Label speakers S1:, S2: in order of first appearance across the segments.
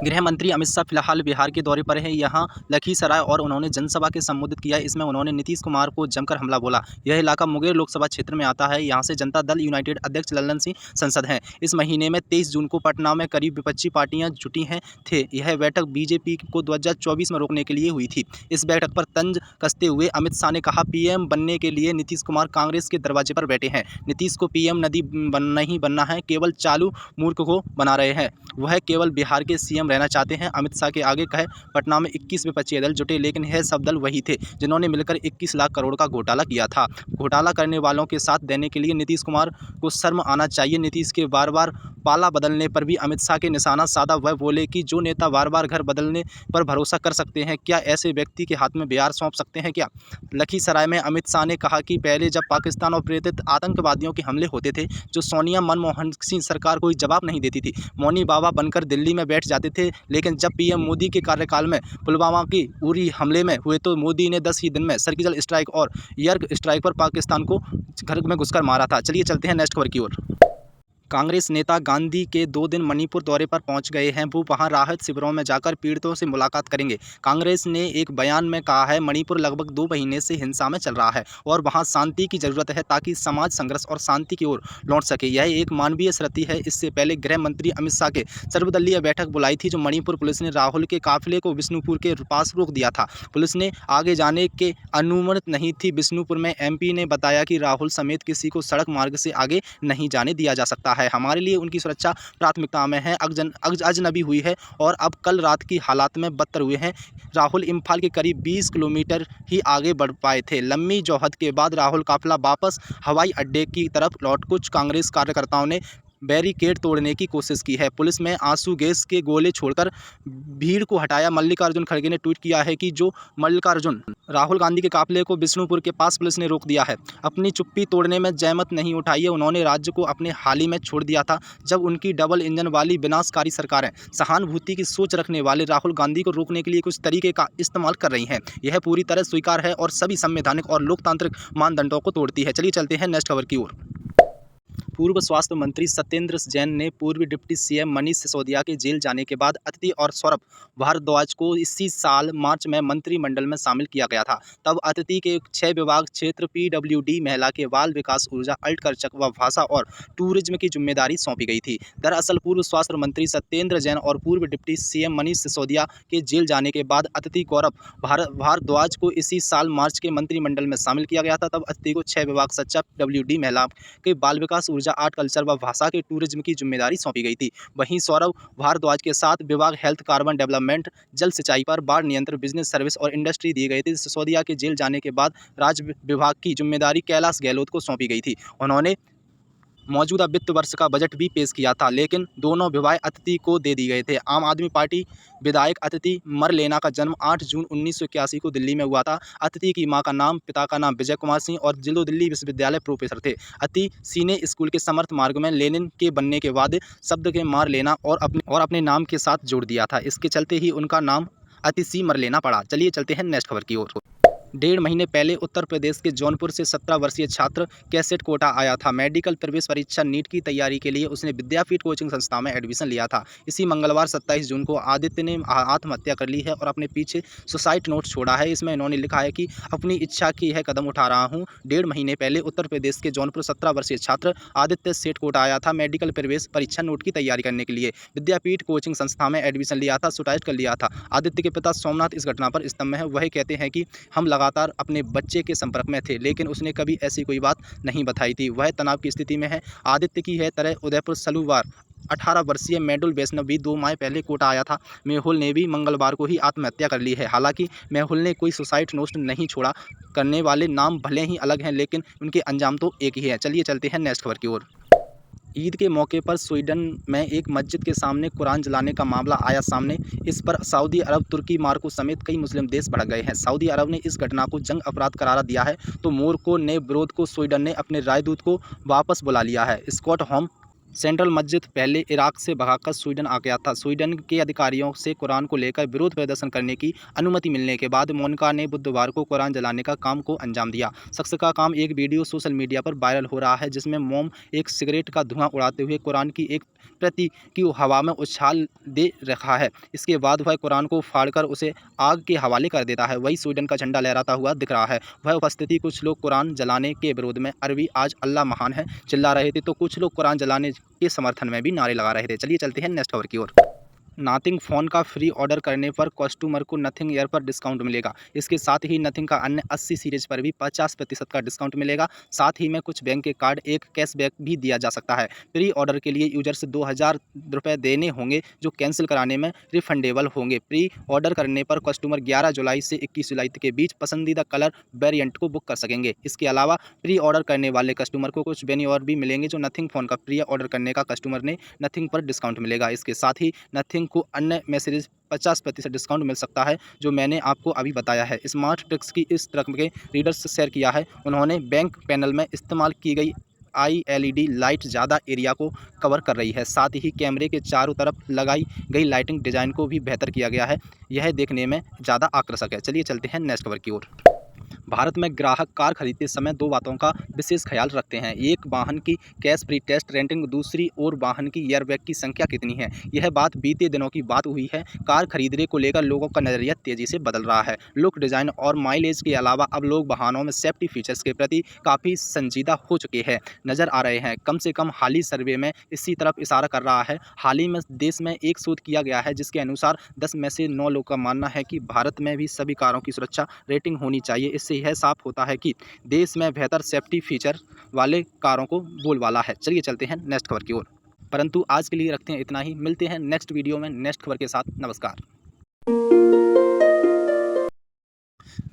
S1: गृह मंत्री अमित शाह फिलहाल बिहार के दौरे पर हैं। यहाँ लखीसराय और उन्होंने जनसभा के संबोधित किया। इसमें उन्होंने नीतीश कुमार को जमकर हमला बोला। यह इलाका मुंगेर लोकसभा क्षेत्र में आता है। यहाँ से जनता दल यूनाइटेड अध्यक्ष लल्लन सिंह सांसद हैं। इस महीने में 23 जून को पटना में करीब विपक्षी पार्टियां जुटी हैं थे। यह बैठक बीजेपी को 2024 में रोकने के लिए हुई थी। इस बैठक पर तंज कसते हुए अमित शाह ने कहा, पीएम बनने के लिए नीतीश कुमार कांग्रेस के दरवाजे पर बैठे हैं। नीतीश को पीएम नहीं बनना है, केवल चालू मूर्ख को बना रहे हैं। वह केवल बिहार के सीएम रहना चाहते हैं। अमित शाह के आगे कहे, पटना में 21 विपक्षी दल जुटे, लेकिन यह सब दल वही थे जिन्होंने मिलकर 21 लाख करोड़ का घोटाला किया था। घोटाला करने वालों के साथ देने के लिए नीतीश कुमार को शर्म आना चाहिए। नीतीश के बार बार पाला बदलने पर भी अमित शाह के निशाना साधा। वह बोले कि जो नेता बार बार घर बदलने पर भरोसा कर सकते हैं, क्या ऐसे व्यक्ति के हाथ में बिहार सौंप सकते हैं क्या? लखीसराय में अमित शाह ने कहा कि पहले जब पाकिस्तान और प्रेरित आतंकवादियों के हमले होते थे, जो सोनिया मनमोहन सिंह सरकार कोई जवाब नहीं देती थी, मौनी बाबा बनकर दिल्ली में बैठ जाते थे। लेकिन जब पीएम मोदी के कार्यकाल में पुलवामा की उरी हमले में हुए तो मोदी ने 10 ही दिन में सर्जिकल स्ट्राइक और एयर स्ट्राइक पर पाकिस्तान को घर में घुसकर मारा था। चलिए चलते हैं नेक्स्ट खबर की ओर। कांग्रेस नेता गांधी के 2 दिन मणिपुर दौरे पर पहुंच गए हैं। वो वहां राहत शिविरों में जाकर पीड़ितों से मुलाकात करेंगे। कांग्रेस ने एक बयान में कहा है, मणिपुर लगभग 2 महीने से हिंसा में चल रहा है और वहां शांति की जरूरत है ताकि समाज संघर्ष और शांति की ओर लौट सके। यह एक मानवीय स्थिति है। इससे पहले गृह मंत्री अमित शाह के सर्वदलीय बैठक बुलाई थी, जो मणिपुर पुलिस ने राहुल के काफिले को बिष्णुपुर के पास रोक दिया था। पुलिस ने आगे जाने के अनुमति नहीं थी। बिष्णुपुर में एमपी ने बताया कि राहुल समेत किसी को सड़क मार्ग से आगे नहीं जाने दिया जा सकता है। हमारे लिए उनकी सुरक्षा प्राथमिकता में है। अजनबी हुई है और अब कल रात की हालात में बदतर हुए हैं। राहुल इम्फाल के करीब 20 किलोमीटर ही आगे बढ़ पाए थे। लंबी जोहद के बाद राहुल काफिला वापस हवाई अड्डे की तरफ लौट। कुछ कांग्रेस कार्यकर्ताओं ने बैरिकेड तोड़ने की कोशिश की है। पुलिस में आंसू गैस के गोले छोड़कर भीड़ को हटाया। मल्लिकार्जुन खड़गे ने ट्वीट किया है कि जो मल्लिकार्जुन राहुल गांधी के काफिले को बिष्णुपुर के पास पुलिस ने रोक दिया है। अपनी चुप्पी तोड़ने में जहमत नहीं उठाई है। उन्होंने राज्य को अपने हाल ही में छोड़ दिया था, जब उनकी डबल इंजन वाली विनाशकारी सरकारें सहानुभूति की सोच रखने वाले राहुल गांधी को रोकने के लिए कुछ तरीके का इस्तेमाल कर रही हैं। यह पूरी तरह स्वीकार है और सभी संवैधानिक और लोकतांत्रिक मानदंडों को तोड़ती है। चलिए चलते हैं नेक्स्ट खबर की ओर। पूर्व स्वास्थ्य मंत्री सत्येंद्र जैन ने पूर्व डिप्टी सीएम मनीष सिसोदिया के जेल जाने के बाद अतिथि और सौरभ भारद्वाज को इसी साल मार्च में मंत्रिमंडल में शामिल किया गया था। तब अतिथि के 6 विभाग क्षेत्र पीडब्ल्यूडी, महिला के बाल विकास, ऊर्जा, अल्पसंख्यक व भाषा और टूरिज्म की जिम्मेदारी सौंपी गई थी। दरअसल पूर्व स्वास्थ्य मंत्री सत्येंद्र जैन और पूर्व डिप्टी सीएम मनीष सिसोदिया के जेल जाने के बाद अतिथि गौरव भारद्वाज को इसी साल मार्च के मंत्रिमंडल में शामिल किया गया था। तब अतिथि को 6 विभाग सच्चा पीडब्ल्यूडी, महिला के बाल विकास, ऊर्जा, आर्ट कल्चर व भाषा के टूरिज्म की जिम्मेदारी सौंपी गई थी। वहीं सौरभ भारद्वाज के साथ विभाग हेल्थ, कार्बन डेवलपमेंट, जल सिंचाई पर बाढ़ नियंत्रण, बिजनेस सर्विस और इंडस्ट्री दिए गए थे। सिसोदिया के जेल जाने के बाद राज्य विभाग की जिम्मेदारी कैलाश गहलोत को सौंपी गई थी। उन्होंने मौजूदा वित्त वर्ष का बजट भी पेश किया था, लेकिन दोनों विभाग अतिथि को दे दिए गए थे। आम आदमी पार्टी विधायक अतिथि मरलेना का जन्म 8 जून 1981 को दिल्ली में हुआ था। अतिथि की मां का नाम, पिता का नाम विजय कुमार सिंह और जिलो दिल्ली विश्वविद्यालय प्रोफेसर थे। अतिथि सीने स्कूल के समर्थ मार्ग में लेनिन के बनने के बाद शब्द के मार लेना और अपने नाम के साथ जोड़ दिया था। इसके चलते ही उनका नाम अतिथि मरलेना पड़ा। चलिए चलते हैं नेक्स्ट खबर की ओर। 1.5 महीने पहले उत्तर प्रदेश के जौनपुर से 17 वर्षीय छात्र कैसेट कोटा आया था। मेडिकल प्रवेश परीक्षा नीट की तैयारी के लिए उसने विद्यापीठ कोचिंग संस्था में एडमिशन लिया था। इसी मंगलवार 27 जून को आदित्य ने आत्महत्या कर ली है और अपने पीछे सुसाइड नोट छोड़ा है। इसमें इन्होंने लिखा है कि अपनी इच्छा की यह कदम उठा रहा हूँ। 1.5 महीने पहले उत्तर प्रदेश के जौनपुर 17 वर्षीय छात्र आदित्य सेठ कोटा आया था मेडिकल प्रवेश परीक्षा नोट की तैयारी करने के लिए। विद्यापीठ कोचिंग संस्था में एडमिशन लिया था, सुसाइड कर लिया था। आदित्य के पिता सोमनाथ इस घटना पर स्तंभ में है। वह कहते हैं कि हम लगातार अपने बच्चे के संपर्क में थे, लेकिन उसने कभी ऐसी कोई बात नहीं बताई थी। वह तनाव की स्थिति में है। आदित्य की है तरह उदयपुर सलूवार 18 वर्षीय मेहुल वैष्णव भी 2 माह पहले कोटा आया था। मेहुल ने भी मंगलवार को ही आत्महत्या कर ली है। हालांकि मेहुल ने कोई सुसाइड नोट नहीं छोड़ा। करने वाले नाम भले ही अलग हैं, लेकिन उनके अंजाम तो एक ही है। चलिए चलते हैं नेक्स्ट खबर की ओर। ईद के मौके पर स्वीडन में एक मस्जिद के सामने कुरान जलाने का मामला आया सामने। इस पर सऊदी अरब, तुर्की, मार्को समेत कई मुस्लिम देश भड़क गए हैं। सऊदी अरब ने इस घटना को जंग अपराध करार दिया है, तो मोरक्को ने विरोध को स्वीडन ने अपने राजदूत को वापस बुला लिया है। स्कॉटहोम सेंट्रल मस्जिद पहले इराक से भगाकर स्वीडन आ गया था। स्वीडन के अधिकारियों से कुरान को लेकर विरोध प्रदर्शन करने की अनुमति मिलने के बाद मोनिका ने बुधवार को कुरान जलाने का काम को अंजाम दिया। शख्स का काम एक वीडियो सोशल मीडिया पर वायरल हो रहा है जिसमें मोम एक सिगरेट का धुआं उड़ाते हुए कुरान की एक प्रति की हवा में उछाल दे रखा है। इसके बाद वह कुरान को फाड़कर उसे आग के हवाले कर देता है। वही स्वीडन का झंडा लहराता हुआ दिख रहा है। वह उपस्थिति कुछ लोग कुरान जलाने के विरोध में अरबी आज अल्लाह महान है चिल्ला रहे थे, तो कुछ लोग कुरान जलाने के समर्थन में भी नारे लगा रहे थे। चलिए चलते हैं नेक्स्ट खबर की ओर। नथिंग फ़ोन का फ्री ऑर्डर करने पर कस्टमर को नथिंग एयर पर डिस्काउंट मिलेगा। इसके साथ ही नथिंग का अन्य 80 सीरीज पर भी 50% का डिस्काउंट मिलेगा। साथ ही में कुछ बैंक के कार्ड एक कैशबैक भी दिया जा सकता है। प्री ऑर्डर के लिए यूजर से 2000 रुपये देने होंगे जो कैंसिल कराने में रिफंडेबल होंगे। प्री ऑर्डर करने पर कस्टमर 11 जुलाई से 21 जुलाई के बीच पसंदीदा कलर वेरिएंट को बुक कर सकेंगे। इसके अलावा प्री ऑर्डर करने वाले कस्टमर को कुछ बेनिफिट और भी मिलेंगे। जो नथिंग फ़ोन का प्री ऑर्डर करने का कस्टमर ने नथिंग पर डिस्काउंट मिलेगा। इसके साथ ही नथिंग को अन्य में सीरीज 50% डिस्काउंट मिल सकता है जो मैंने आपको अभी बताया है। स्मार्ट ट्रिक्स की इस तरह के रीडर्स से शेयर किया है। उन्होंने बैंक पैनल में इस्तेमाल की गई LED लाइट ज़्यादा एरिया को कवर कर रही है। साथ ही कैमरे के चारों तरफ लगाई गई लाइटिंग डिज़ाइन को भी बेहतर किया गया है। यह देखने में ज़्यादा आकर्षक है। चलिए चलते हैं नेक्स्ट खबर की ओर। भारत में ग्राहक कार खरीदते समय दो बातों का विशेष ख्याल रखते हैं। एक, वाहन की कैश फ्री टेस्ट रेंटिंग, दूसरी ओर वाहन की एयरबैग की संख्या कितनी है। यह बात बीते दिनों की बात हुई है। कार खरीदने को लेकर लोगों का नज़रिया तेज़ी से बदल रहा है। लुक, डिज़ाइन और माइलेज के अलावा अब लोग वाहनों में सेफ्टी फीचर्स के प्रति काफ़ी संजीदा हो चुके हैं नज़र आ रहे हैं। कम से कम हाल ही सर्वे में इसी तरफ इशारा कर रहा है। हाल ही में देश में एक शोध किया गया है जिसके अनुसार 10 में से 9 लोगों का मानना है कि भारत में भी सभी कारों की सुरक्षा रेटिंग होनी चाहिए। इससे यह साफ होता है कि देश में बेहतर सेफ्टी फीचर वाले कारों को बोलबाला है। चलिए चलते हैं नेक्स्ट खबर की ओर। परंतु आज के लिए रखते हैं इतना ही। मिलते हैं नेक्स्ट वीडियो में नेक्स्ट खबर के साथ। नमस्कार।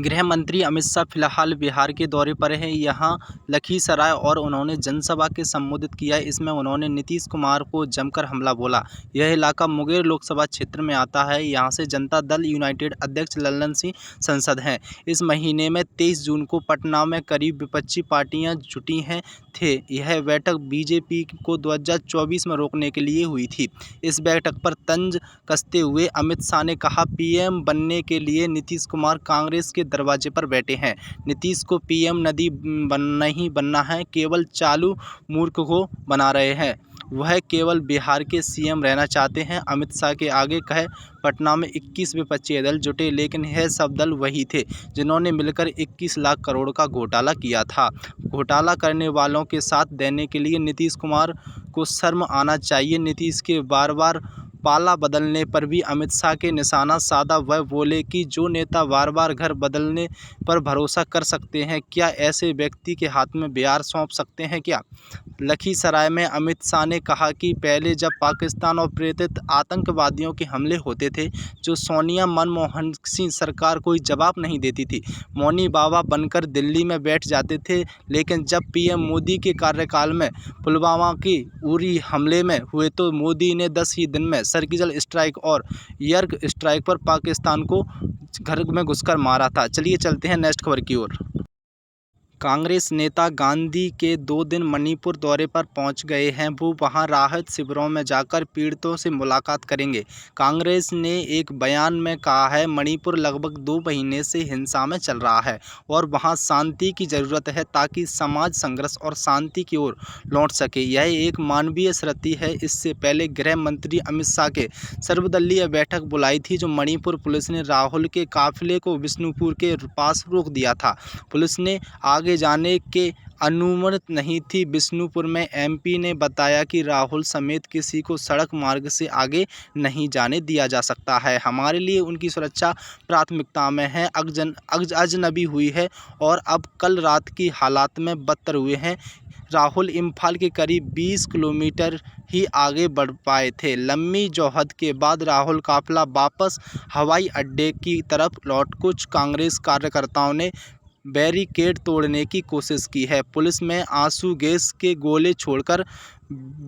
S1: गृह मंत्री अमित शाह फिलहाल बिहार के दौरे पर हैं। यहाँ लखीसराय और उन्होंने जनसभा के संबोधित किया। इसमें उन्होंने नीतीश कुमार को जमकर हमला बोला। यह इलाका मुंगेर लोकसभा क्षेत्र में आता है। यहाँ से जनता दल यूनाइटेड अध्यक्ष लल्लन सिंह सांसद हैं। इस महीने में 23 जून को पटना में करीब विपक्षी पार्टियां जुटी हैं थे। यह बैठक बीजेपी को 2024 में रोकने के लिए हुई थी। इस बैठक पर तंज कसते हुए अमित शाह ने कहा, पीएम बनने के लिए नीतीश कुमार कांग्रेस के दरवाजे पर बैठे हैं। नीतीश को पीएम नहीं बनना है, केवल चालू मूर्ख को बना रहे हैं। वह केवल बिहार के सीएम रहना चाहते हैं। अमित शाह के आगे कहे, पटना में 21 विपक्षी दल जुटे, लेकिन यह सब दल वही थे जिन्होंने मिलकर 21 लाख करोड़ का घोटाला किया था। घोटाला करने वालों के साथ देने के लिए नीतीश कुमार को शर्म आना चाहिए। नीतीश के बार बार पाला बदलने पर भी अमित शाह के निशाना साधा। वह बोले कि जो नेता बार बार घर बदलने पर भरोसा कर सकते हैं, क्या ऐसे व्यक्ति के हाथ में बिहार सौंप सकते हैं क्या। लखीसराय में अमित शाह ने कहा कि पहले जब पाकिस्तान और प्रेरित आतंकवादियों के हमले होते थे, जो सोनिया मनमोहन सिंह सरकार कोई जवाब नहीं देती थी, मौनी बाबा बनकर दिल्ली में बैठ जाते थे। लेकिन जब पीएम मोदी के कार्यकाल में पुलवामा की उरी हमले में हुए तो मोदी ने 10 ही दिन में सर्जिकल स्ट्राइक और एयर स्ट्राइक पर पाकिस्तान को घर में घुसकर मारा था। चलिए चलते हैं नेक्स्ट खबर की ओर। कांग्रेस नेता गांधी के 2 दिन मणिपुर दौरे पर पहुंच गए हैं। वो वहां राहत शिविरों में जाकर पीड़ितों से मुलाकात करेंगे। कांग्रेस ने एक बयान में कहा है, मणिपुर लगभग 2 महीने से हिंसा में चल रहा है और वहां शांति की ज़रूरत है ताकि समाज संघर्ष और शांति की ओर लौट सके। यह एक मानवीय स्थिति है। इससे पहले गृह मंत्री अमित शाह के सर्वदलीय बैठक बुलाई थी, जो मणिपुर पुलिस ने राहुल के काफिले को बिष्णुपुर के पास रोक दिया था। पुलिस ने आगे जाने के अनुमति नहीं थी। बिष्णुपुर में MP ने बताया कि राहुल समेत किसी को सड़क मार्ग से आगे नहीं जाने दिया जा सकता है। हमारे लिए उनकी सुरक्षा प्राथमिकता में है। अजनबी हुई है और अब कल रात की हालात में बदतर हुए हैं। राहुल इम्फाल के करीब 20 किलोमीटर ही आगे बढ़ पाए थे। लंबी जोहद के बाद राहुल काफिला वापस हवाई अड्डे की तरफ लौट। कुछ कांग्रेस कार्यकर्ताओं ने बैरिकेड तोड़ने की कोशिश की है। पुलिस में आंसू गैस के गोले छोड़कर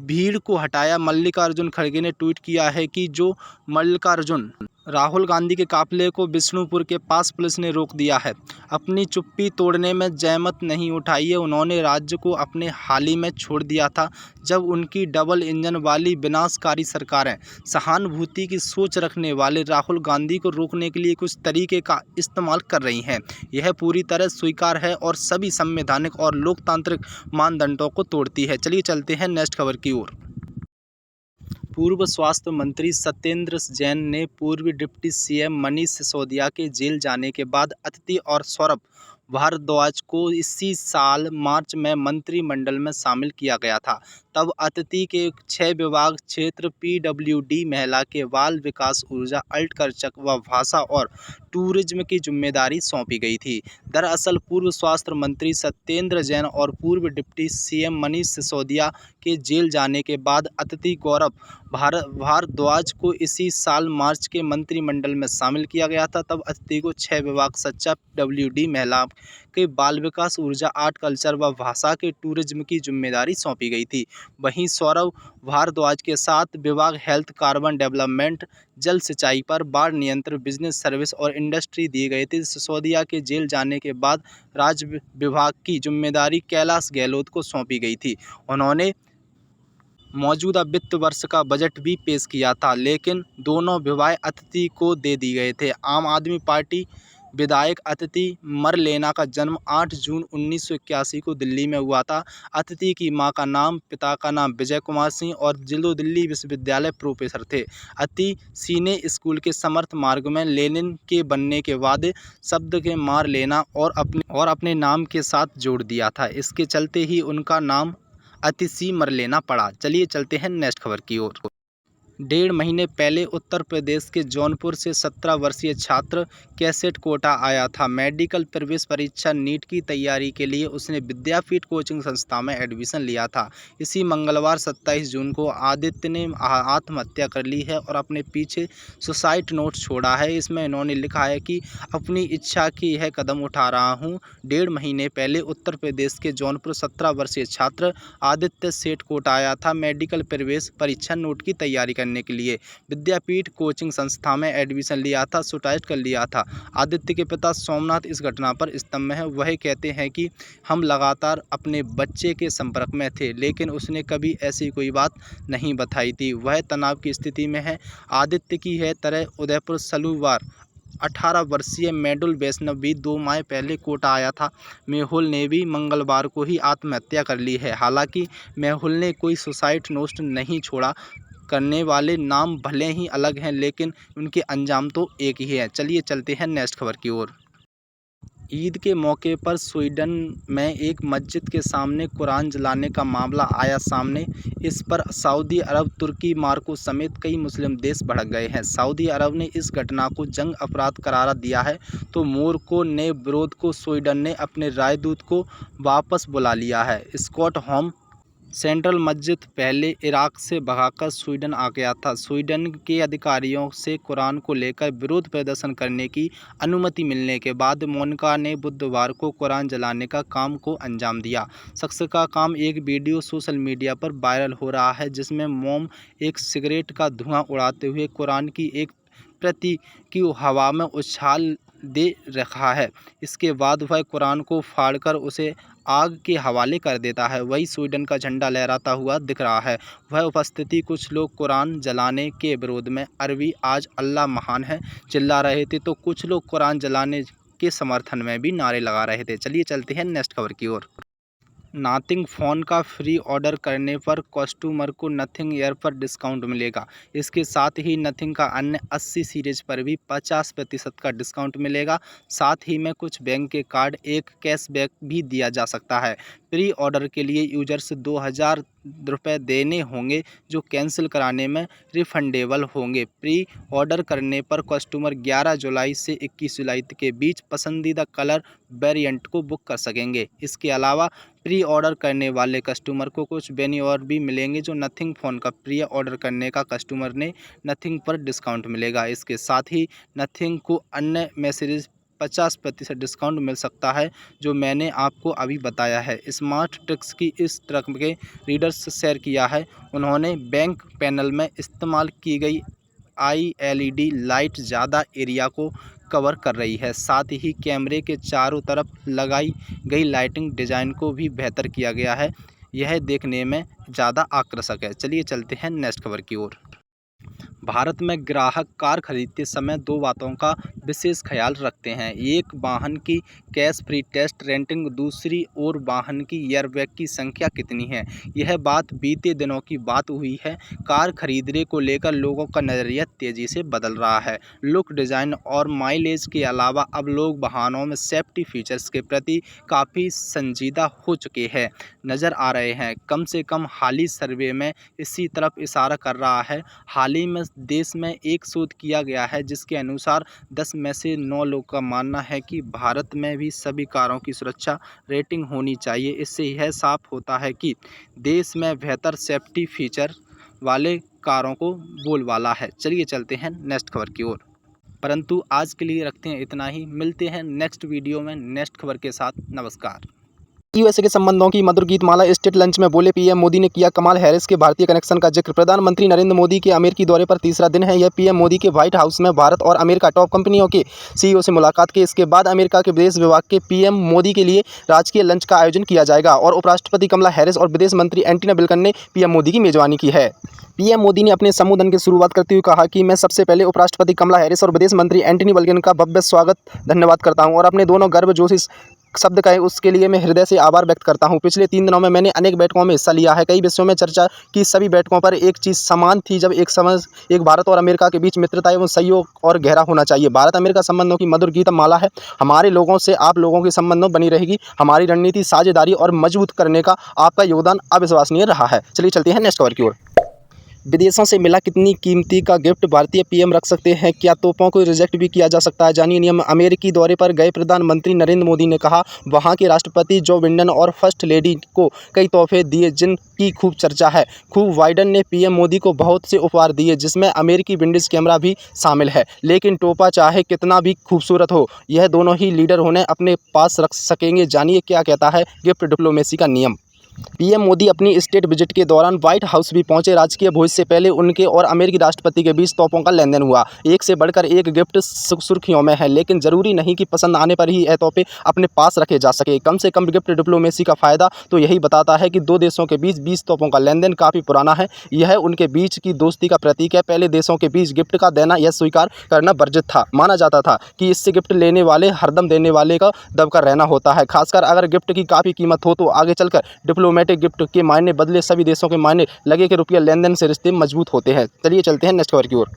S1: भीड़ को हटाया। मल्लिकार्जुन खड़गे ने ट्वीट किया है कि जो मल्लिकार्जुन राहुल गांधी के काफिले को बिष्णुपुर के पास पुलिस ने रोक दिया है। अपनी चुप्पी तोड़ने में जहमत नहीं उठाई है। उन्होंने राज्य को अपने हाल ही में छोड़ दिया था, जब उनकी डबल इंजन वाली विनाशकारी सरकारें सहानुभूति की सोच रखने वाले राहुल गांधी को रोकने के लिए कुछ तरीके का इस्तेमाल कर रही हैं। यह पूरी तरह स्वीकार है और सभी संवैधानिक और लोकतांत्रिक मानदंडों को तोड़ती है। चलिए चलते हैं नेक्स्ट खबर की ओर। पूर्व स्वास्थ्य मंत्री सत्येंद्र जैन ने पूर्व डिप्टी सीएम मनीष सिसोदिया के जेल जाने के बाद अदिति और सौरभ भारद्वाज को इसी साल मार्च में मंत्रिमंडल में शामिल किया गया था। तब अदिति के 6 विभाग क्षेत्र पीडब्ल्यूडी, महिला के बाल विकास, ऊर्जा, अल्पसंख्यक व भाषा और टूरिज्म की जिम्मेदारी सौंपी गई थी। दरअसल पूर्व स्वास्थ्य मंत्री सत्येंद्र जैन और पूर्व डिप्टी सीएम मनीष सिसोदिया के जेल जाने के बाद अदिति गौरव भारद्वाज को इसी साल मार्च के मंत्रिमंडल में शामिल किया गया था। तब अदिति को 6 विभाग सच्चा पीडब्ल्यूडी, महिला के बाल विकास, ऊर्जा, आर्ट कल्चर व भाषा के टूरिज्म की जिम्मेदारी सौंपी गई थी। वहीं सौरभ भारद्वाज के 7 विभाग हेल्थ, कार्बन डेवलपमेंट, जल सिंचाई पर, बाढ़ नियंत्रण, बिजनेस सर्विस और इंडस्ट्री दिए गए थे। सिसोदिया के जेल जाने के बाद राज्य विभाग की जिम्मेदारी कैलाश गहलोत को सौंपी गई थी। उन्होंने मौजूदा वित्त वर्ष का बजट भी पेश किया था, लेकिन दोनों विभाग अदिति को दे दिए गए थे। आम आदमी पार्टी विधायक अदिति मरलेना का जन्म 8 जून 1981 को दिल्ली में हुआ था। अदिति की मां का नाम, पिता का नाम विजय कुमार सिंह और जिलो दिल्ली विश्वविद्यालय प्रोफेसर थे। अदिति सीने स्कूल के समर्थ मार्ग में लेनिन के बनने के बाद शब्द के मार लेना और अपने नाम के साथ जोड़ दिया था। इसके चलते ही उनका नाम अतिशी मरलेना पड़ा। चलिए चलते हैं नेक्स्ट खबर की ओर। 1.5 महीने पहले उत्तर प्रदेश के जौनपुर से 17 वर्षीय छात्र कैसेट कोटा आया था। मेडिकल प्रवेश परीक्षा नीट की तैयारी के लिए उसने विद्यापीठ कोचिंग संस्था में एडमिशन लिया था। इसी मंगलवार 27 जून को आदित्य ने आत्महत्या कर ली है और अपने पीछे सुसाइड नोट छोड़ा है। इसमें इन्होंने लिखा है कि अपनी इच्छा की यह कदम उठा रहा हूँ। 1.5 महीने पहले उत्तर प्रदेश के जौनपुर 17 वर्षीय छात्र आदित्य सेठ कोटा आया था मेडिकल प्रवेश परीक्षा नोट की तैयारी करने के लिए। विद्यापीठ कोचिंग संस्था में एडमिशन लिया था, सुसाइड कर लिया था। आदित्य के पिता सोमनाथ इस घटना पर स्तंभ हैं। वह कहते हैं कि हम लगातार अपने बच्चे के संपर्क में थे, लेकिन उसने कभी ऐसी कोई बात नहीं बताई थी। वह तनाव की स्थिति में है। आदित्य की है तरह उदयपुर सलूवार 18 वर्षीय मेहुल वैष्णव भी 2 माह पहले कोटा आया था। मेहुल ने भी मंगलवार को ही आत्महत्या कर ली है। हालांकि मेहुल ने कोई सुसाइड नोट नहीं छोड़ा। करने वाले नाम भले ही अलग हैं, लेकिन उनके अंजाम तो एक ही है। चलिए चलते हैं नेक्स्ट खबर की ओर। ईद के मौके पर स्वीडन में एक मस्जिद के सामने कुरान जलाने का मामला आया सामने। इस पर सऊदी अरब, तुर्की, मार्को समेत कई मुस्लिम देश भड़क गए हैं। सऊदी अरब ने इस घटना को जंग अपराध करार दिया है, तो मोरक्को ने विरोध को स्वीडन ने अपने राजदूत को वापस बुला लिया है। स्टॉकहोम सेंट्रल मस्जिद पहले इराक से भगाकर स्वीडन आ गया था। स्वीडन के अधिकारियों से कुरान को लेकर विरोध प्रदर्शन करने की अनुमति मिलने के बाद मोनिका ने बुधवार को कुरान जलाने का काम को अंजाम दिया। शख्स का काम एक वीडियो सोशल मीडिया पर वायरल हो रहा है, जिसमें मोम एक सिगरेट का धुआं उड़ाते हुए कुरान की एक प्रति की हवा में उछाल दे रखा है। इसके बाद वह कुरान को फाड़कर उसे आग के हवाले कर देता है। वही स्वीडन का झंडा लहराता हुआ दिख रहा है। वह उपस्थिति कुछ लोग कुरान जलाने के विरोध में अरबी आज अल्लाह महान है चिल्ला रहे थे, तो कुछ लोग कुरान जलाने के समर्थन में भी नारे लगा रहे थे। चलिए चलते हैं नेक्स्ट खबर की ओर। नथिंग फ़ोन का फ्री ऑर्डर करने पर कस्टमर को नथिंग एयर पर डिस्काउंट मिलेगा। इसके साथ ही नथिंग का अन्य 80 सीरीज पर भी 50% का डिस्काउंट मिलेगा। साथ ही में कुछ बैंक के कार्ड एक कैशबैक भी दिया जा सकता है। प्री ऑर्डर के लिए यूजर्स 2000 रुपये देने होंगे, जो कैंसिल कराने में रिफंडेबल होंगे। प्री ऑर्डर करने पर कस्टमर 11 जुलाई से 21 जुलाई के बीच पसंदीदा कलर वेरिएंट को बुक कर सकेंगे। इसके अलावा प्री ऑर्डर करने वाले कस्टमर को कुछ बेनिफिट भी मिलेंगे। जो नथिंग फ़ोन का प्री ऑर्डर करने का कस्टमर ने नथिंग पर डिस्काउंट मिलेगा। इसके साथ ही नथिंग को अन्य मैसेज 50% डिस्काउंट मिल सकता है, जो मैंने आपको अभी बताया है। स्मार्ट ट्रिक्स की इस तरह के रीडर्स शेयर किया है। उन्होंने बैंक पैनल में इस्तेमाल की गई LED लाइट ज़्यादा एरिया को कवर कर रही है। साथ ही कैमरे के चारों तरफ लगाई गई लाइटिंग डिज़ाइन को भी बेहतर किया गया है। यह देखने में ज़्यादा आकर्षक है। चलिए चलते हैं नेक्स्ट खबर की ओर। भारत में ग्राहक कार खरीदते समय दो बातों का विशेष ख्याल रखते हैं। एक, वाहन की कैश फ्री टेस्ट रेटिंग, दूसरी ओर वाहन की एयरबैग की संख्या कितनी है। यह बात बीते दिनों की बात हुई है। कार खरीदने को लेकर लोगों का नज़रिया तेज़ी से बदल रहा है। लुक, डिज़ाइन और माइलेज के अलावा अब लोग वाहनों में सेफ्टी फीचर्स के प्रति काफ़ी संजीदा हो चुके हैं नज़र आ रहे हैं। कम से कम हाली सर्वे में इसी तरफ इशारा कर रहा है। हाल ही में देश में एक शोध किया गया है जिसके अनुसार 10 में से 9 लोगों का मानना है कि भारत में भी सभी कारों की सुरक्षा रेटिंग होनी चाहिए। इससे यह साफ होता है कि देश में बेहतर सेफ्टी फीचर वाले कारों को बोलबाला है। चलिए चलते हैं नेक्स्ट खबर की ओर। परंतु आज के लिए रखते हैं इतना ही। मिलते हैं नेक्स्ट वीडियो में नेक्स्ट खबर के साथ। नमस्कार।
S2: यूएसए के संबंधों की मधुर गीतमाला। स्टेट लंच में बोले पीएम मोदी ने किया कमला हैरिस के भारतीय कनेक्शन का जिक्र। प्रधानमंत्री नरेंद्र मोदी के अमेरिकी दौरे पर तीसरा दिन है। यह पीएम मोदी के व्हाइट हाउस में भारत और अमेरिका टॉप कंपनियों के सीईओ से मुलाकात के इसके बाद अमेरिका के विदेश विभाग के पीएम मोदी के लिए राजकीय लंच का आयोजन किया जाएगा और उपराष्ट्रपति कमला हैरिस और विदेश मंत्री एंटनी ब्लिंकन ने पीएम मोदी की मेजबानी की है। पीएम मोदी ने अपने संबोधन की शुरुआत करते हुए कहा कि मैं सबसे पहले उपराष्ट्रपति कमला हैरिस और विदेश मंत्री एंटनी ब्लिंकन का भव्य स्वागत धन्यवाद करता हूं और अपने दोनों गर्मजोशी शब्द कहे उसके लिए मैं हृदय से आभार व्यक्त करता हूं। पिछले 3 दिनों में मैंने अनेक बैठकों में हिस्सा लिया है। कई विषयों में चर्चा की। सभी बैठकों पर एक चीज़ समान थी, जब एक भारत और अमेरिका के बीच मित्रता एवं सहयोग और गहरा होना चाहिए। भारत अमेरिका संबंधों की मधुर गीतमाला है। हमारे लोगों से आप लोगों के संबंधों बनी रहेगी। हमारी रणनीति साझेदारी और मजबूत करने का आपका योगदान अविश्वसनीय रहा है। चलिए चलते हैं नेक्स्ट खबर की ओर। विदेशों से मिला कितनी कीमती का गिफ्ट भारतीय पीएम रख सकते हैं? क्या तोपों को रिजेक्ट भी किया जा सकता है? जानिए नियम। अमेरिकी दौरे पर गए प्रधानमंत्री नरेंद्र मोदी ने कहा वहां के राष्ट्रपति जो बिडेन और फर्स्ट लेडी को कई तोहफे दिए जिनकी खूब चर्चा है। खूब बाइडेन ने पीएम मोदी को बहुत से उपहार दिए जिसमें अमेरिकी विंडीज कैमरा भी शामिल है। लेकिन टोपा चाहे कितना भी खूबसूरत हो, यह दोनों ही लीडर उन्हें अपने पास रख सकेंगे। जानिए क्या कहता है गिफ्ट डिप्लोमेसी का नियम। पीएम मोदी अपनी स्टेट विजिट के दौरान व्हाइट हाउस भी पहुंचे। राजकीय भोज से पहले उनके और अमेरिकी राष्ट्रपति के बीच तोपों का लेन देन हुआ। एक से बढ़कर एक गिफ्ट सुर्खियों में है, लेकिन जरूरी नहीं कि पसंद आने पर ही यह तोहफे अपने पास रखे जा सके। कम से कम गिफ्ट डिप्लोमेसी का फायदा तो यही बताता है कि दो देशों के बीच 20 तोपों का लेन देन काफ़ी पुराना है। यह उनके बीच की दोस्ती का प्रतीक है। पहले देशों के बीच गिफ्ट का देना यह स्वीकार करना वर्जित था। माना जाता था कि इससे गिफ्ट लेने वाले हरदम देने वाले का दबकर रहना होता है, खासकर अगर गिफ्ट की काफ़ी कीमत हो। तो आगे चलकर डिप्लोमेटिक गिफ्ट के मायने बदले सभी देशों के मायने लगे कि रुपया लेन देन से रिश्ते मजबूत होते हैं। चलिए चलते हैं नेक्स्ट खबर की ओर।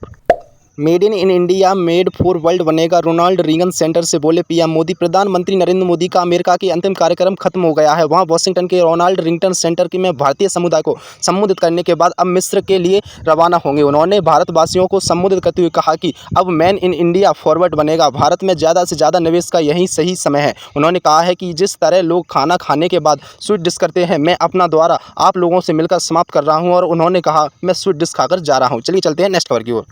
S2: Made in India made for world बनेगा, रोनाल्ड रीगन सेंटर से बोले पीएम मोदी। प्रधानमंत्री नरेंद्र मोदी का अमेरिका के अंतिम कार्यक्रम खत्म हो गया है। वहां वॉशिंगटन के रोनाल्ड रीगन सेंटर की में भारतीय समुदाय को संबोधित करने के बाद अब मिस्र के लिए रवाना होंगे। उन्होंने भारतवासियों को संबोधित करते हुए कहा कि अब मेड इन इंडिया फॉरवर्ड बनेगा। भारत में ज़्यादा से ज़्यादा निवेश का यही सही समय है। उन्होंने कहा है कि जिस तरह लोग खाना खाने के बाद स्वीट डिश करते हैं, मैं अपना द्वारा आप लोगों से मिलकर समाप्त कर रहा हूँ। और उन्होंने कहा मैं स्वीट डिश खाकर जा रहा हूँ। चलिए चलते हैं नेक्स्ट खबर की ओर।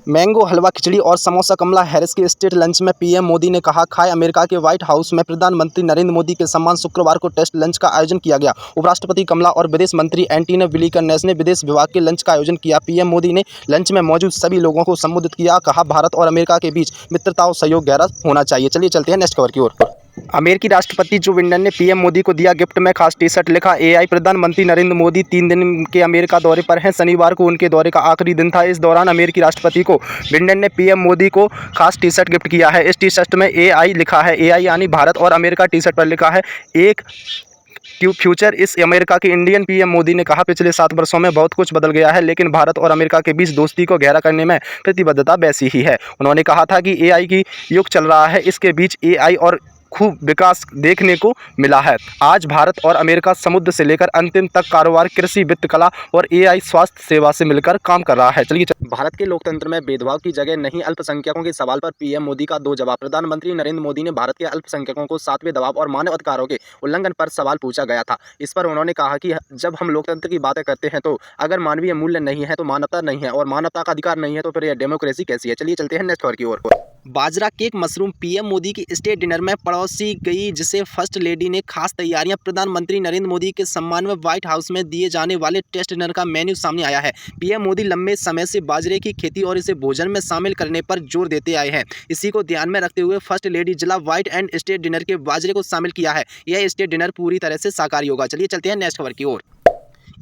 S2: मैंगो हलवा, खिचड़ी और समोसा। कमला हैरिस के स्टेट लंच में पीएम मोदी ने कहा खाए। अमेरिका के व्हाइट हाउस में प्रधानमंत्री नरेंद्र मोदी के सम्मान शुक्रवार को टेस्ट लंच का आयोजन किया गया। उपराष्ट्रपति कमला और विदेश मंत्री एंटनी ब्लिंकन ने विदेश विभाग के लंच का आयोजन किया। पीएम मोदी ने लंच में मौजूद सभी लोगों को संबोधित किया। कहा भारत और अमेरिका के बीच मित्रता और सहयोग गहरा होना चाहिए। चलिए चलते हैं नेक्स्ट खबर की ओर। अमेरिकी राष्ट्रपति जो बिडेन ने पीएम मोदी को दिया गिफ्ट में खास टी शर्ट। लिखा एआई। प्रधानमंत्री नरेंद्र मोदी 3 दिन के अमेरिका दौरे पर हैं। शनिवार को उनके दौरे का आखिरी दिन था। इस दौरान अमेरिकी राष्ट्रपति को बिडेन ने पीएम मोदी को खास टी शर्ट गिफ्ट किया है। इस टी शर्ट में एआई लिखा है। एआई यानी भारत और अमेरिका। टी शर्ट पर लिखा है एक फ्यूचर इस अमेरिका के इंडियन। पीएम मोदी ने कहा पिछले 7 वर्षों में बहुत कुछ बदल गया है, लेकिन भारत और अमेरिका के बीच दोस्ती को गहरा करने में प्रतिबद्धता वैसी ही है। उन्होंने कहा था कि एआई की युग चल रहा है, इसके बीच एआई और खूब विकास देखने को मिला है। आज भारत और अमेरिका समुद्र से लेकर अंतिम तक कारोबार, कृषि, वित्त, कला और एआई स्वास्थ्य सेवा से मिलकर काम कर रहा है। चलिए भारत के लोकतंत्र में भेदभाव की जगह नहीं, अल्पसंख्यकों के सवाल पर पीएम मोदी का 2 जवाब। प्रधानमंत्री नरेंद्र मोदी ने भारत के अल्पसंख्यकों को 7वें दबाव और मानव अधिकारों के उल्लंघन पर सवाल पूछा गया था। इस पर उन्होंने कहा कि जब हम लोकतंत्र की बातें करते हैं तो अगर मानवीय मूल्य नहीं है तो मानवता नहीं है, और मानवता का अधिकार नहीं है तो फिर यह डेमोक्रेसी कैसी है। चलिए चलते हैं नेक्स्ट खबर की ओर। बाजरा केक मशरूम पीएम मोदी की स्टेट डिनर में परोसी गई, जिसे फर्स्ट लेडी ने खास तैयारियां। प्रधानमंत्री नरेंद्र मोदी के सम्मान में व्हाइट हाउस में दिए जाने वाले टेस्ट डिनर का मेन्यू सामने आया है। पीएम मोदी लंबे समय से बाजरे की खेती और इसे भोजन में शामिल करने पर जोर देते आए हैं। इसी को ध्यान में रखते हुए फर्स्ट लेडी जिला व्हाइट एंड स्टेट डिनर के बाजरे को शामिल किया है। यह स्टेट डिनर पूरी तरह से शाकाहारी होगा। चलिए चलते हैं नेक्स्ट खबर की ओर।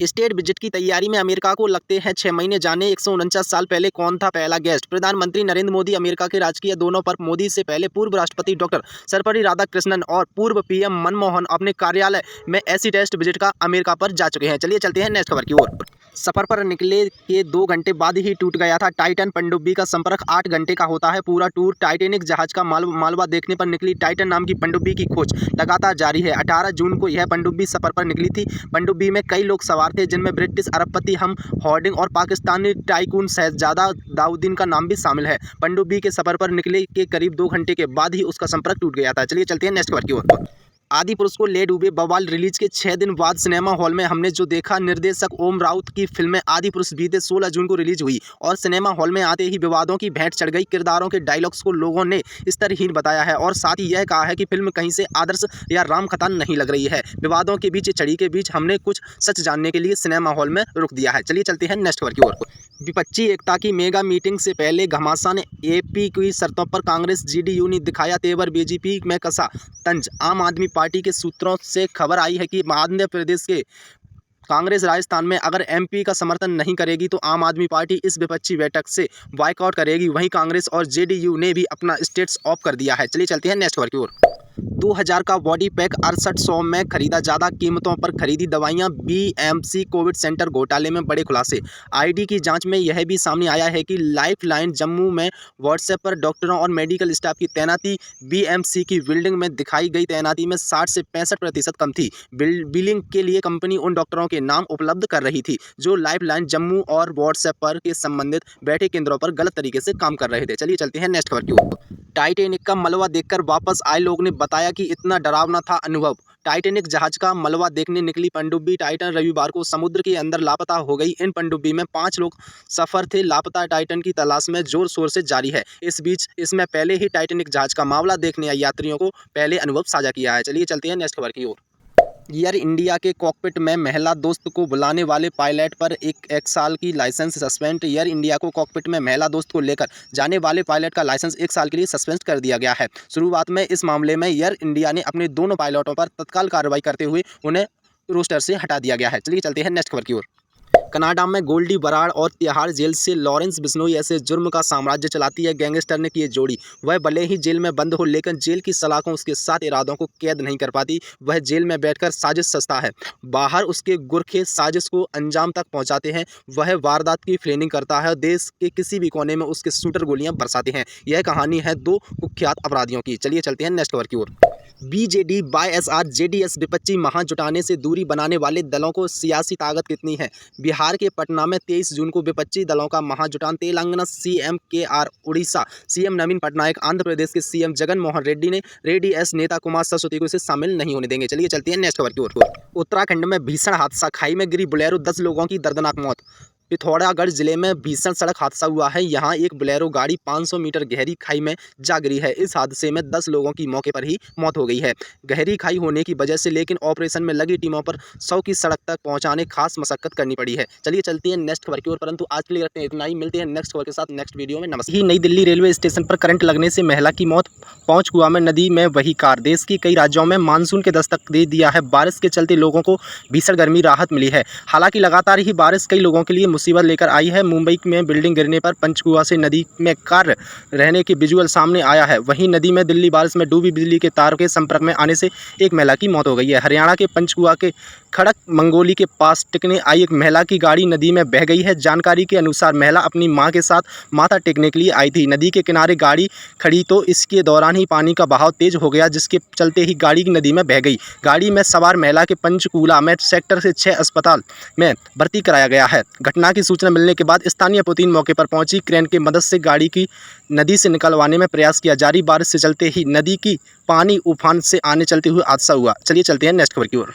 S2: स्टेट विजिट की तैयारी में अमेरिका को लगते हैं 6 महीने। जाने 149 साल पहले कौन था पहला गेस्ट। प्रधानमंत्री नरेंद्र मोदी अमेरिका के राजकीय दोनों पर मोदी से पहले पूर्व राष्ट्रपति डॉक्टर सर्वपल्ली राधाकृष्णन और पूर्व पीएम मनमोहन अपने कार्यालय में ऐसी टेस्ट विजिट का अमेरिका पर जा चुके हैं। चलिए चलते हैं नेक्स्ट खबर की ओर। सफर पर निकले के 2 घंटे बाद ही टूट गया था टाइटन पनडुब्बी का संपर्क 8 घंटे का होता है पूरा टूर। टाइटैनिक जहाज का मालवा देखने पर निकली टाइटन नाम की पनडुब्बी की खोज लगातार जारी है। 18 जून को यह पनडुब्बी सफर पर निकली थी। पनडुब्बी में कई लोग सवार थे, जिनमें ब्रिटिश अरबपति हम हॉर्डिंग और पाकिस्तानी टाइकून शहजादा दाऊदीन का नाम भी शामिल है। पनडुब्बी के सफर पर निकले के करीब 2 घंटे के बाद ही उसका संपर्क टूट गया था। चलिए चलते हैं नेक्स्ट खबर की ओर। आदि पुरुष को ले डूबे बवाल रिलीज के 6 दिन बाद सिनेमा हॉल में हमने जो देखा। निर्देशक ओम राउत की फिल्म आदि पुरुष बीते 16 जून को रिलीज हुई और सिनेमा हॉल में आते ही विवादों की भेंट चढ़ गई। किरदारों के डायलॉग्स को लोगों ने स्तरहीन बताया है और साथ ही यह कहा है कि फिल्म कहीं से आदर्श या रामकथा नहीं लग रही है। विवादों के बीच छड़ी के बीच हमने कुछ सच जानने के लिए सिनेमा हॉल में रुक दिया है। चलिए चलते हैं नेक्स्ट खबर की ओर। विपक्षी एकता की मेगा मीटिंग से पहले घमासान एपी की शर्तों पर कांग्रेस जेडीयू ने दिखाया तेवर। बीजेपी में कसा तंज। आम आदमी पार्टी के सूत्रों से खबर आई है कि मध्य प्रदेश के कांग्रेस राजस्थान में अगर एमपी का समर्थन नहीं करेगी तो आम आदमी पार्टी इस विपक्षी बैठक से बायकॉट करेगी। वहीं कांग्रेस और जेडीयू ने भी अपना स्टेट्स ऑफ कर दिया है। चलिए चलते हैं नेक्स्ट खबर की ओर। 2000 का बॉडी पैक 6800 में खरीदा। ज़्यादा कीमतों पर खरीदी दवाइयां। बीएमसी कोविड सेंटर घोटाले में बड़े खुलासे। आईडी की जांच में यह भी सामने आया है कि लाइफलाइन जम्मू में व्हाट्सएप पर डॉक्टरों और मेडिकल स्टाफ की तैनाती बीएमसी की बिल्डिंग में दिखाई गई तैनाती में 60 से 65% कम थी। बिलिंग के लिए कंपनी उन डॉक्टरों के नाम उपलब्ध कर रही थी जो लाइफलाइन जम्मू और व्हाट्सएप पर के संबंधित बैठे केंद्रों पर गलत तरीके से काम कर रहे थे। चलिए चलते हैं नेक्स्ट खबर की ओर। टाइटैनिक का मलबा देखकर वापस आए लोग ने बताया कि इतना डरावना था अनुभव। टाइटैनिक जहाज का मलबा देखने निकली पनडुब्बी टाइटन रविवार को समुद्र के अंदर लापता हो गई। इन पनडुब्बी में 5 लोग सफर थे। लापता टाइटन की तलाश में जोर शोर से जारी है। इस बीच इसमें पहले ही टाइटैनिक जहाज का मामला देखने आए यात्रियों को पहले अनुभव साझा किया है। चलिए चलते हैं नेक्स्ट खबर की ओर। एयर इंडिया के कॉकपिट में महिला दोस्त को बुलाने वाले पायलट पर एक साल की लाइसेंस सस्पेंड। एयर इंडिया को कॉकपिट में महिला दोस्त को लेकर जाने वाले पायलट का लाइसेंस 1 साल के लिए सस्पेंड कर दिया गया है। शुरुआत में इस मामले में एयर इंडिया ने अपने दोनों पायलटों पर तत्काल कार्रवाई करते हुए उन्हें रोस्टर से हटा दिया गया है। चलिए चलते हैं नेक्स्ट खबर की ओर। कनाडा में गोल्डी बराड़ और तिहाड़ जेल से लॉरेंस बिश्नोई ऐसे जुर्म का साम्राज्य चलाती है। गैंगस्टर ने किए जोड़ी। वह भले ही जेल में बंद हो, लेकिन जेल की सलाखों उसके साथ इरादों को कैद नहीं कर पाती। वह जेल में बैठकर साजिश सजता है, बाहर उसके गुरखे साजिश को अंजाम तक पहुंचाते हैं। वह वारदात की प्लानिंग करता है, देश के किसी भी कोने में उसके शूटर गोलियां बरसाते हैं। यह कहानी है 2 कुख्यात अपराधियों की। चलिए चलते हैं नेक्स्ट खबर की ओर। बीजेडी बाईएसआर जेडीएस विपक्षी महाजुटाने से दूरी बनाने वाले दलों को सियासी ताकत कितनी है। बिहार के पटना में 23 जून को विपक्षी दलों का महाजुटान। Telangana CM KR, Orissa CM Naveen Patnaik, Andhra Pradesh के सीएम जगन मोहन रेड्डी ने रेड्डी एस नेता कुमार सरस्वती को इसे शामिल नहीं होने देंगे। चलिए चलते हैं नेक्स्ट खबर की ओर। उत्तराखंड में भीषण हादसा, खाई में गिरी बोलेरो, 10 लोगों की दर्दनाक मौत। पिथौरागढ़ जिले में भीषण सड़क हादसा हुआ है। यहां एक बोलेरो गाड़ी 500 मीटर गहरी खाई में जा गिरी है। इस हादसे में 10 लोगों की मौके पर ही मौत हो गई है। गहरी खाई होने की वजह से लेकिन ऑपरेशन में लगी टीमों पर 100 की सड़क तक पहुंचाने खास मशक्कत करनी पड़ी है। चलिए चलते हैं नेक्स्ट खबर की ओर, परंतु आज के लिए रखते हैं इतना ही। मिलते हैं नेक्स्ट खबर के साथ नेक्स्ट वीडियो में। नमस्कार। नई दिल्ली रेलवे स्टेशन पर करंट लगने से महिला की मौत। पहुंच कुआ में नदी में वही कार। देश की कई राज्यों में मानसून के दस्तक दे दिया है। बारिश के चलते लोगों को भीषण गर्मी राहत मिली है। हालांकि लगातार ही बारिश कई लोगों के लिए मुसीबत लेकर आई है। मुंबई में बिल्डिंग गिरने पर पंचकुआ से नदी में कार रहने की विजुअल सामने आया है। वहीं नदी में दिल्ली बारिश में डूबी बिजली के तार के संपर्क में आने से एक महिला की मौत हो गई है। हरियाणा के पंचकुआ के खड़क मंगोली के पास टिकने आई एक महिला की गाड़ी नदी में बह गई है। जानकारी के अनुसार महिला अपनी मां के साथ माथा टेकने के लिए आई थी। नदी के किनारे गाड़ी खड़ी तो इसके दौरान ही पानी का बहाव तेज हो गया, जिसके चलते ही गाड़ी नदी में बह गई। गाड़ी में सवार महिला के पंचकूला में सेक्टर से 6 अस्पताल में भर्ती कराया गया है। घटना की सूचना मिलने के बाद स्थानीय पुलिस मौके पर पहुंची। क्रेन की मदद से गाड़ी की नदी से निकलवाने में प्रयास किया। जारी बारिश से चलते ही नदी की पानी उफान से आने चलते हुए हादसा हुआ। चलिए चलते हैं नेक्स्ट खबर की ओर।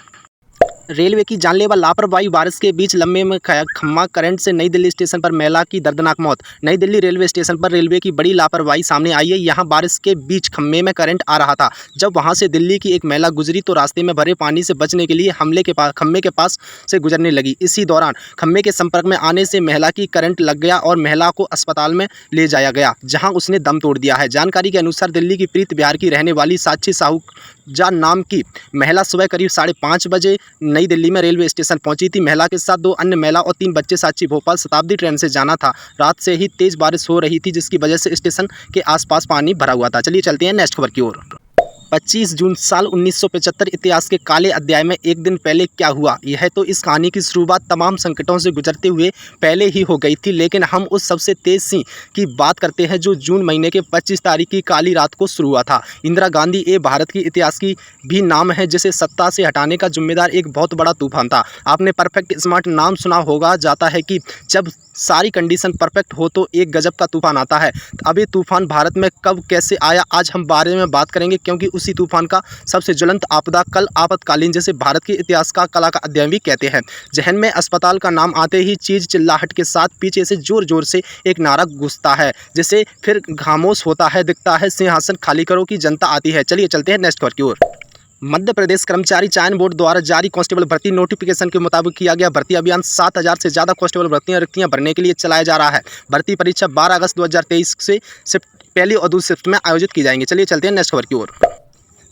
S1: रेलवे की जानलेवा लापरवाही, बारिश के बीच लंबे में खम्मा करंट से नई दिल्ली स्टेशन पर महिला की दर्दनाक मौत। नई दिल्ली रेलवे स्टेशन पर रेलवे की बड़ी लापरवाही सामने आई है। यहां बारिश के बीच खम्भे में करंट आ रहा था। जब वहां से दिल्ली की एक महिला गुजरी तो रास्ते में भरे पानी से बचने के लिए खम्भे के पास से गुजरने लगी। इसी दौरान खम्भे के संपर्क में आने से महिला की करंट लग गया और महिला को अस्पताल में ले जाया गया, जहां उसने दम तोड़ दिया है। जानकारी के अनुसार दिल्ली की प्रीत बिहार की रहने वाली साक्षी साहूजा नाम की महिला सुबह करीब 5:30 बजे नई दिल्ली में रेलवे स्टेशन पहुंची थी। महिला के साथ 2 अन्य महिला और 3 बच्चे। साक्षी भोपाल शताब्दी ट्रेन से जाना था। रात से ही तेज बारिश हो रही थी, जिसकी वजह से स्टेशन के आसपास पानी भरा हुआ था। चलिए चलते हैं नेक्स्ट खबर की ओर। 25 जून साल 1975 इतिहास के काले अध्याय में एक दिन पहले क्या हुआ। यह तो इस कहानी की शुरुआत तमाम संकटों से गुजरते हुए पहले ही हो गई थी, लेकिन हम उस सबसे तेज सिंह की बात करते हैं जो जून महीने के 25 तारीख की काली रात को शुरू हुआ था। इंदिरा गांधी ए भारत की इतिहास की भी नाम है, जिसे सत्ता से हटाने का जिम्मेदार एक बहुत बड़ा तूफान था। आपने परफेक्ट स्मार्ट नाम सुना होगा। जाता है कि जब सारी कंडीशन परफेक्ट हो तो एक गजब का तूफान आता है। अब ये तूफान भारत में कब कैसे आया, आज हम बारे में बात करेंगे, क्योंकि उसी तूफान का सबसे ज्वलंत आपदा कल आपातकालीन, जैसे भारत के इतिहास का कला का अध्ययन भी कहते हैं। जहन में अस्पताल का नाम आते ही चीज चिल्लाहट के साथ पीछे से जोर जोर से एक नारा घुसता है, जिसे फिर खामोश होता है, दिखता है सिंहासन खाली करो की जनता आती है। चलिए चलते हैं नेक्स्ट खबर की ओर। मध्य प्रदेश कर्मचारी चयन बोर्ड द्वारा जारी कांस्टेबल भर्ती नोटिफिकेशन के मुताबिक किया गया भर्ती अभियान 7000 से ज़्यादा कांस्टेबल रिक्तियां भरने के लिए चलाया जा रहा है। भर्ती परीक्षा 12 अगस्त 2023 से पहली और दूसरी शिफ्ट में आयोजित की जाएंगी। चलिए चलते हैं नेक्स्ट खबर की ओर।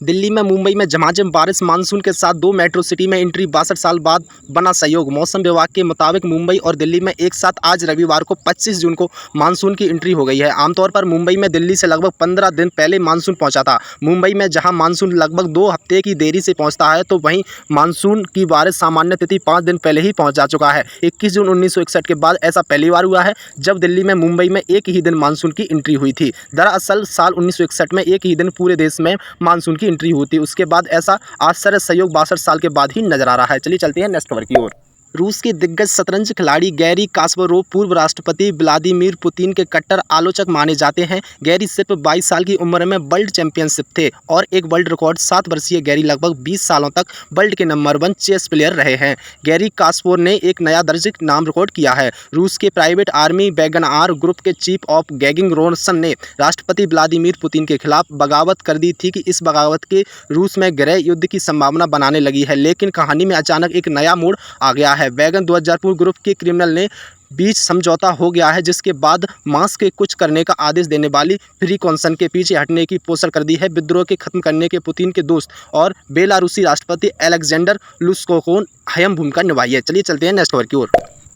S1: दिल्ली में मुंबई में झमाझम बारिश, मानसून के साथ 2 मेट्रो सिटी में एंट्री, 62 साल बाद बना सहयोग। मौसम विभाग के मुताबिक मुंबई और दिल्ली में एक साथ आज रविवार को 25 जून को मानसून की एंट्री हो गई है। आमतौर पर मुंबई में दिल्ली से लगभग 15 दिन पहले मानसून पहुंचा था। मुंबई में जहां मानसून लगभग 2 हफ्ते की देरी से पहुंचता है, तो वहीं मानसून की बारिश सामान्य तिथि 5 दिन पहले ही पहुँच जा चुका है। 21 जून 1961 के बाद ऐसा पहली बार हुआ है जब दिल्ली में मुंबई में एक ही दिन मानसून की एंट्री हुई थी। दरअसल साल 1961 में एक ही दिन पूरे देश में मानसून की एंट्री हुई थी। उसके बाद ऐसा आश्चर्य संयोग 62 साल के बाद ही नजर आ रहा है। चलिए चलते हैं नेक्स्ट खबर की ओर। रूस के दिग्गज शतरंज खिलाड़ी गैरी कास्परोव पूर्व राष्ट्रपति व्लादिमीर पुतिन के कट्टर आलोचक माने जाते हैं। गैरी सिर्फ 22 साल की उम्र में वर्ल्ड चैंपियनशिप थे और एक वर्ल्ड रिकॉर्ड। 7 वर्षीय गैरी लगभग 20 सालों तक वर्ल्ड के नंबर 1 चेस प्लेयर रहे हैं। गैरी कास्परोव ने एक नया दर्ज नाम रिकॉर्ड किया है। रूस के प्राइवेट आर्मी वैगनआर ग्रुप के चीफ ऑफ गैगिंग रोनसन ने राष्ट्रपति व्लादिमीर पुतिन के खिलाफ बगावत कर दी थी कि इस बगावत के रूस में गृह युद्ध की संभावना बनाने लगी है, लेकिन कहानी में अचानक एक नया मोड़ आ गया है। वैगन 2000 ग्रुप के क्रिमिनल ने बीच समझौता हो गया है, जिसके बाद मास्क के कुछ करने का आदेश देने वाली फ्रीकॉन्सन के पीछे हटने की पोस्टर कर दी है। विद्रोह के खत्म करने के पुतिन के दोस्त और बेलारूसी राष्ट्रपति अलेक्जेंडर लुकाशेंको ने अहम भूमिका निभाई है। चलिए चलते हैं नेक्स्ट खबर की ओर।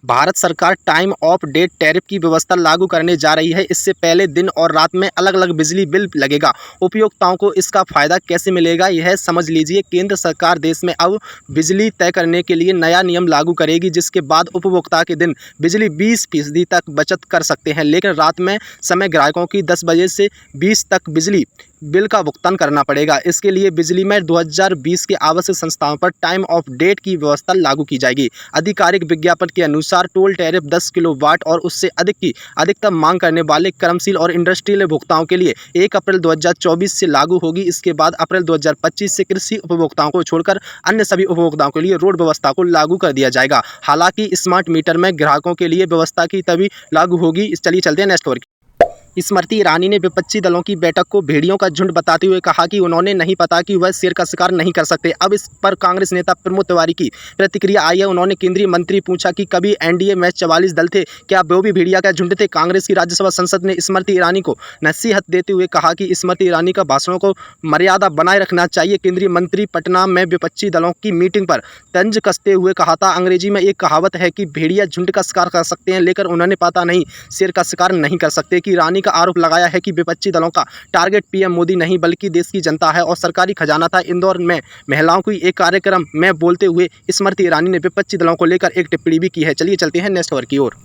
S1: भारत सरकार टाइम ऑफ डेट टैरिफ की व्यवस्था लागू करने जा रही है। इससे पहले दिन और रात में अलग अलग बिजली बिल लगेगा। उपभोक्ताओं को इसका फायदा कैसे मिलेगा, यह समझ लीजिए। केंद्र सरकार देश में अब बिजली तय करने के लिए नया नियम लागू करेगी, जिसके बाद उपभोक्ता के दिन बिजली 20% तक बचत कर सकते हैं, लेकिन रात में समय ग्राहकों की 10 बजे से 20 तक बिजली बिल का भुगतान करना पड़ेगा। इसके लिए बिजली में 2020 के आवश्यक संस्थाओं पर टाइम ऑफ डेट की व्यवस्था लागू की जाएगी। आधिकारिक विज्ञापन के अनुसार टोल टैरिफ 10 किलोवाट और उससे अधिक की अधिकतम मांग करने वाले कर्मशील और इंडस्ट्रियल उपभोक्ताओं के लिए 1 अप्रैल 2024 से लागू होगी। इसके बाद अप्रैल 2025 से कृषि उपभोक्ताओं को छोड़कर अन्य सभी उपभोक्ताओं के लिए रोड व्यवस्था को लागू कर दिया जाएगा। हालांकि स्मार्ट मीटर में ग्राहकों के लिए व्यवस्था की तभी लागू होगी। चलिए चलते हैं नेक्स्ट खबर। स्मृति ईरानी ने विपक्षी दलों की बैठक को भेड़ियों का झुंड बताते हुए कहा कि उन्होंने नहीं पता कि वह शेर का शिकार नहीं कर सकते। अब इस पर कांग्रेस नेता प्रमोद तिवारी की प्रतिक्रिया आई है। उन्होंने केंद्रीय मंत्री पूछा कि कभी एनडीए में 44 दल थे, क्या वो भी भेड़िया का झुंड थे। कांग्रेस की राज्यसभा संसद ने स्मृति ईरानी को नसीहत देते हुए कहा कि स्मृति ईरानी का भाषणों को मर्यादा बनाए रखना चाहिए। केंद्रीय मंत्री पटना में विपक्षी दलों की मीटिंग पर तंज कसते हुए कहा था, अंग्रेजी में एक कहावत है कि भेड़िया झुंड का शिकार कर सकते हैं, लेकिन उन्होंने पता नहीं शेर का शिकार नहीं कर सकते। कि ईरानी का आरोप लगाया है कि विपक्षी दलों का टारगेट पीएम मोदी नहीं बल्कि देश की जनता है और सरकारी खजाना था। इंदौर में महिलाओं की एक कार्यक्रम में बोलते हुए स्मृति ईरानी ने विपक्षी दलों को लेकर एक टिप्पणी भी की है। चलिए चलते हैं नेक्स्ट खबर की ओर।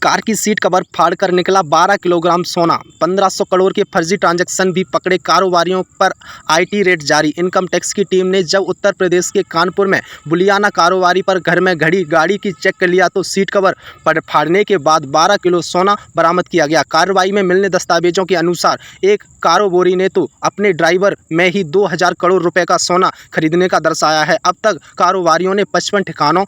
S1: कार की सीट कवर फाड़कर निकला 12 किलोग्राम सोना। 1500 करोड़ के फर्जी ट्रांजैक्शन भी पकड़े कारोबारियों पर आईटी रेड जारी। इनकम टैक्स की टीम ने जब उत्तर प्रदेश के कानपुर में बुलियाना कारोबारी पर घर में घड़ी गाड़ी की चेक कर लिया तो सीट कवर पर फाड़ने के बाद 12 किलो सोना बरामद किया गया। कार्रवाई में मिलने दस्तावेजों के अनुसार एक कारोबारी ने तो अपने ड्राइवर में ही 2000 करोड़ रुपए का सोना खरीदने का दर्शाया है। अब तक कारोबारियों ने 55 ठिकानों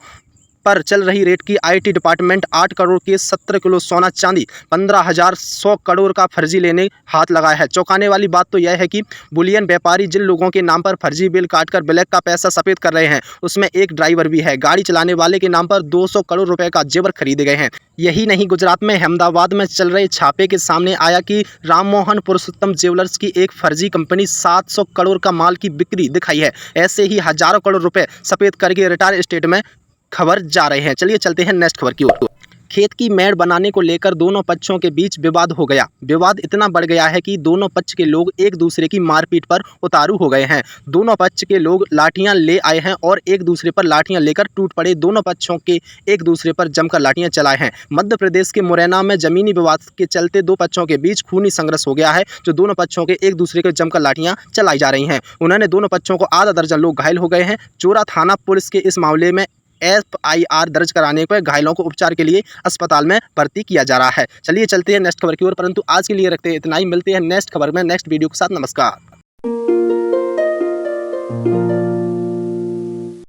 S1: पर चल रही रेड की आईटी डिपार्टमेंट 8 करोड़ के 17 किलो सोना चांदी 15,100 करोड़ का फर्जी लेने हाथ लगाया है। चौंकाने वाली बात तो यह है कि बुलियन व्यापारी जिन लोगों के नाम पर फर्जी बिल काटकर ब्लैक का पैसा सफेद कर रहे हैं उसमें एक ड्राइवर भी है। गाड़ी चलाने वाले के नाम पर 200 करोड़ रुपए का जेवर खरीदे गए हैं। यही नहीं, गुजरात में अहमदाबाद में चल रहे छापे के सामने आया कि राममोहन पुरुषोत्तम ज्वेलर्स की एक फर्जी कंपनी 700 करोड़ का माल की बिक्री दिखाई है। ऐसे ही हजारों करोड़ रुपए सफेद करके रिटायर स्टेट में खबर जा रहे हैं। चलिए चलते हैं नेक्स्ट खबर की ओर। खेत की मेड़ बनाने को लेकर दोनों पक्षों के बीच विवाद हो गया। विवाद इतना बढ़ गया है कि दोनों पक्ष के लोग एक दूसरे की मारपीट पर उतारू हो गए हैं। दोनों पक्ष के लोग लाठियां ले आए हैं और एक दूसरे पर लाठियां लेकर टूट पड़े। दोनों पक्षों के एक दूसरे पर जमकर लाठियां चलाए हैं। मध्य प्रदेश के मुरैना में जमीनी विवाद के चलते दो पक्षों के बीच खूनी संघर्ष हो गया है, जो दोनों पक्षों के एक दूसरे को जमकर लाठियां चलाई जा रही हैं। उन्होंने दोनों पक्षों को आधा दर्जन लोग घायल हो गए हैं। चोरा थाना पुलिस के इस मामले में FIR दर्ज कराने पर घायलों को उपचार के लिए अस्पताल में भर्ती किया जा रहा है। चलिए चलते हैं नेक्स्ट खबर की ओर, परंतु आज के लिए रखते हैं इतना ही। मिलते हैं नेक्स्ट खबर में नेक्स्ट वीडियो के साथ। नमस्कार।